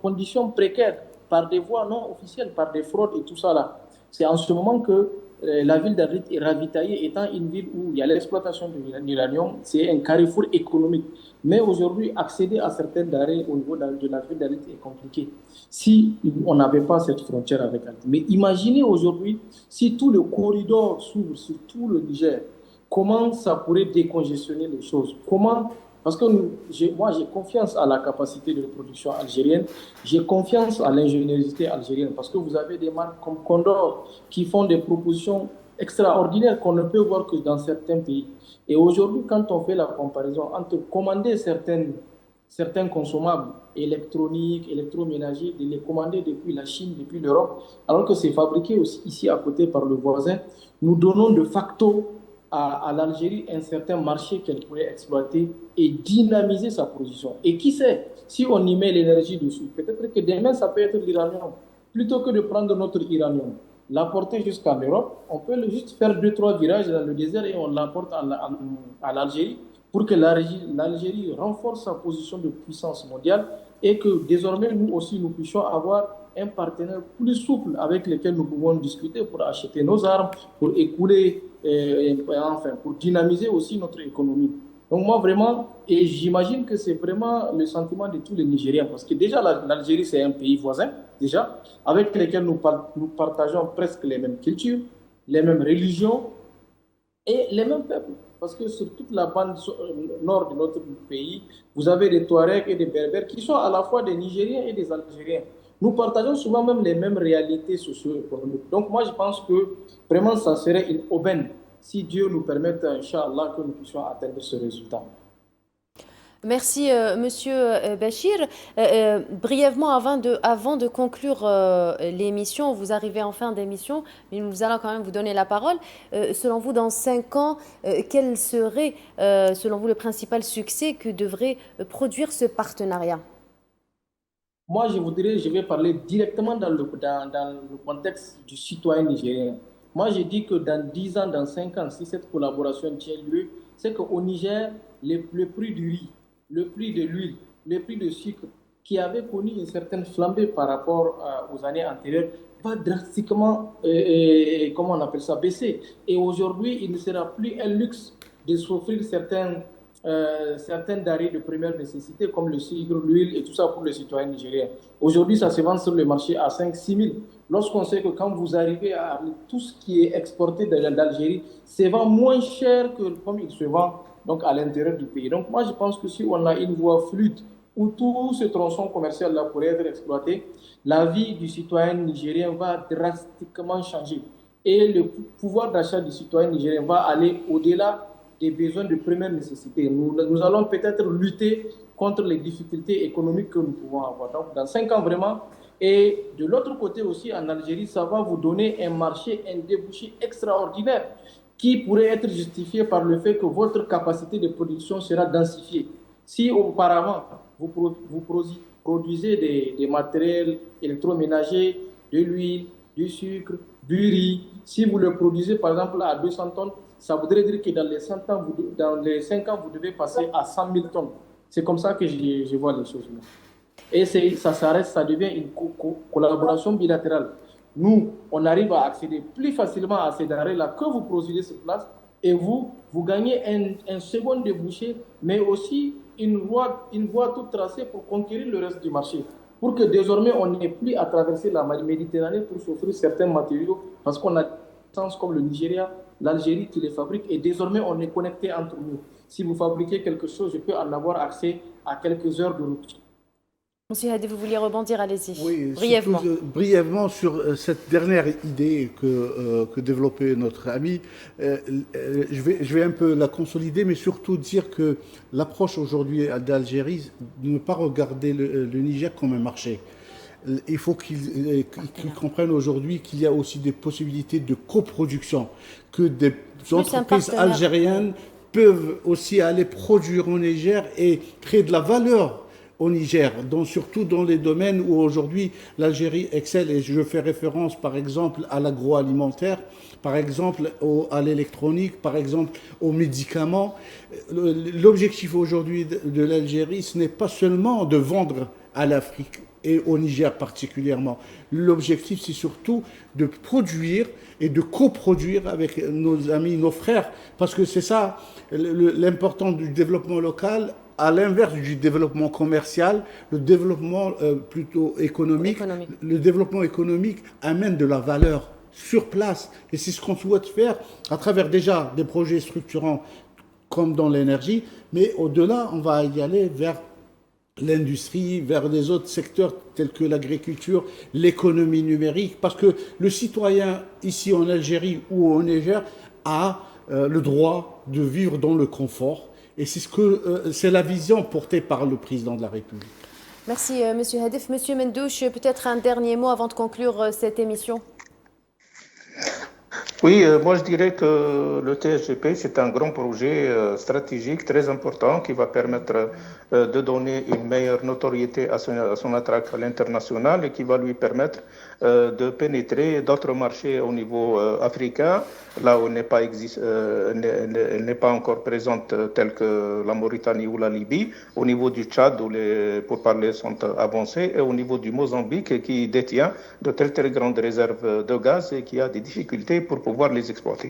conditions précaires, par des voies non officielles, par des fraudes et tout ça là. C'est en ce moment que la ville d'Arlit est ravitaillée, étant une ville où il y a l'exploitation de l'uranium, c'est un carrefour économique. Mais aujourd'hui, accéder à certaines denrées au niveau de la ville d'Arlit est compliqué si on n'avait pas cette frontière avec Arlit. Mais imaginez aujourd'hui si tout le corridor s'ouvre sur tout le Niger, comment ça pourrait décongestionner les choses? Parce que moi, j'ai confiance à la capacité de production algérienne, j'ai confiance à l'ingéniosité algérienne, parce que vous avez des marques comme Condor qui font des propositions extraordinaires qu'on ne peut voir que dans certains pays. Et aujourd'hui, quand on fait la comparaison entre commander certains consommables électroniques, électroménagers, de les commander depuis la Chine, depuis l'Europe, alors que c'est fabriqué aussi ici à côté par le voisin, nous donnons de facto à l'Algérie un certain marché qu'elle pourrait exploiter et dynamiser sa position. Et qui sait, si on y met l'énergie dessus, peut-être que demain ça peut être l'uranium. Plutôt que de prendre notre uranium, l'apporter jusqu'en Europe, on peut juste faire 2-3 virages dans le désert et on l'apporte à l'Algérie pour que l'Algérie renforce sa position de puissance mondiale et que désormais nous aussi nous puissions avoir un partenaire plus souple avec lequel nous pouvons discuter pour acheter nos armes, pour écouler, pour dynamiser aussi notre économie. Donc moi vraiment, et j'imagine que c'est vraiment le sentiment de tous les Nigériens, parce que déjà l'Algérie c'est un pays voisin, déjà, avec lequel nous partageons presque les mêmes cultures, les mêmes religions et les mêmes peuples. Parce que sur toute la bande nord de notre pays, vous avez des Touaregs et des Berbères qui sont à la fois des Nigériens et des Algériens. Nous partageons souvent même les mêmes réalités socio-économiques. Donc moi, je pense que vraiment, ça serait une aubaine si Dieu nous permette, Inch'Allah, que nous puissions atteindre ce résultat. Merci, Monsieur Bachir. Brièvement, avant de conclure l'émission, vous arrivez en fin d'émission, mais nous allons quand même vous donner la parole. Selon vous, dans 5 ans, quel serait, selon vous, le principal succès que devrait produire ce partenariat? Moi, je vais parler directement dans le contexte du citoyen nigérien. Moi, je dis que dans 10 ans, dans 5 ans, si cette collaboration tient lieu, c'est qu'au Niger, le prix du riz, le prix de l'huile, le prix de sucre, qui avait connu une certaine flambée par rapport aux années antérieures, va drastiquement, comment on appelle ça, baisser. Et aujourd'hui, il ne sera plus un luxe de s'offrir certaines denrées de première nécessité, comme le sucre, l'huile et tout ça pour les citoyens nigériens. Aujourd'hui, ça se vend sur le marché à 5-6 000. Lorsqu'on sait que quand vous arrivez à tout ce qui est exporté d'Algérie, c'est vend moins cher que comme il se vend donc à l'intérieur du pays. Donc moi, je pense que si on a une voie fluide où tout ce tronçon commercial-là pourrait être exploité, la vie du citoyen nigérien va drastiquement changer. Et le pouvoir d'achat du citoyen nigérien va aller au-delà des besoins de première nécessité. Nous allons peut-être lutter contre les difficultés économiques que nous pouvons avoir. Donc, dans 5 ans, vraiment. Et de l'autre côté aussi, en Algérie, ça va vous donner un marché, un débouché extraordinaire qui pourrait être justifié par le fait que votre capacité de production sera densifiée. Si auparavant, vous produisez des matériels électroménagers, de l'huile, du sucre, du riz, si vous le produisez par exemple à 200 tonnes, ça voudrait dire que dans les 5 ans, vous devez passer à 100 000 tonnes. C'est comme ça que je vois les choses. Et ça devient une collaboration bilatérale. Nous, on arrive à accéder plus facilement à ces denrées-là que vous produisez sur place et vous gagnez un second débouché, mais aussi une voie toute tracée pour conquérir le reste du marché. Pour que désormais, on n'ait plus à traverser la Méditerranée pour s'offrir certains matériaux, parce qu'on a des sens comme le Nigeria, l'Algérie qui les fabrique, et désormais, on est connecté entre nous. Si vous fabriquez quelque chose, je peux en avoir accès à quelques heures de route. Monsieur Hadef, vous vouliez rebondir, allez-y, oui, brièvement. Brièvement sur cette dernière idée que développait notre ami. Je vais un peu la consolider, mais surtout dire que l'approche aujourd'hui d'Algérie, de ne pas regarder le Niger comme un marché. Il faut qu'ils comprennent aujourd'hui qu'il y a aussi des possibilités de coproduction, que des entreprises algériennes peuvent aussi aller produire au Niger et créer de la valeur au Niger, surtout dans les domaines où aujourd'hui l'Algérie excelle, et je fais référence par exemple à l'agroalimentaire, par exemple à l'électronique, par exemple aux médicaments. L'objectif aujourd'hui de l'Algérie, ce n'est pas seulement de vendre à l'Afrique et au Niger particulièrement. L'objectif, c'est surtout de produire et de coproduire avec nos amis, nos frères, parce que c'est ça l'important du développement local. À l'inverse du développement commercial, le développement plutôt économique, le développement économique amène de la valeur sur place. Et c'est ce qu'on souhaite faire à travers déjà des projets structurants comme dans l'énergie, mais au-delà, on va y aller vers l'industrie, vers des autres secteurs tels que l'agriculture, l'économie numérique, parce que le citoyen ici en Algérie ou au Niger a le droit de vivre dans le confort. Et c'est la vision portée par le président de la République. Merci, Monsieur Hadef. Monsieur Mendouche, peut-être un dernier mot avant de conclure cette émission. Oui, moi je dirais que le TSGP, c'est un grand projet stratégique très important qui va permettre de donner une meilleure notoriété à son attraque à l'international et qui va lui permettre de pénétrer d'autres marchés au niveau africain, là où elle n'est pas encore présente, telle que la Mauritanie ou la Libye, au niveau du Tchad où les pourparlers sont avancés, et au niveau du Mozambique qui détient de très grandes réserves de gaz et qui a des difficultés pour pouvoir les exploiter.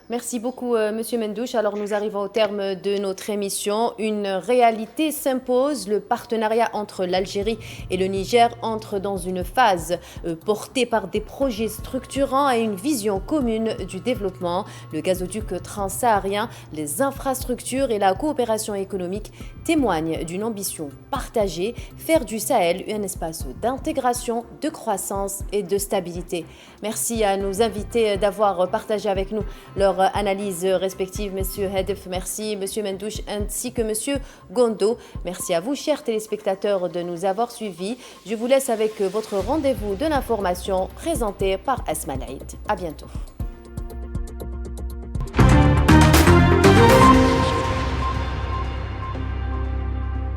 Merci beaucoup, Monsieur Mendouche. Alors, nous arrivons au terme de notre émission. Une réalité s'impose. Le partenariat entre l'Algérie et le Niger entre dans une phase portée par des projets structurants et une vision commune du développement. Le gazoduc transsaharien, les infrastructures et la coopération économique témoignent d'une ambition partagée, faire du Sahel un espace d'intégration, de croissance et de stabilité. Merci à nos invités d'avoir partagé avec nous leur analyse respective. Monsieur Hadef, merci. Monsieur Mendouche ainsi que Monsieur Gondo. Merci à vous, chers téléspectateurs, de nous avoir suivis. Je vous laisse avec votre rendez-vous de l'information présenté par Asma Laïd. À bientôt.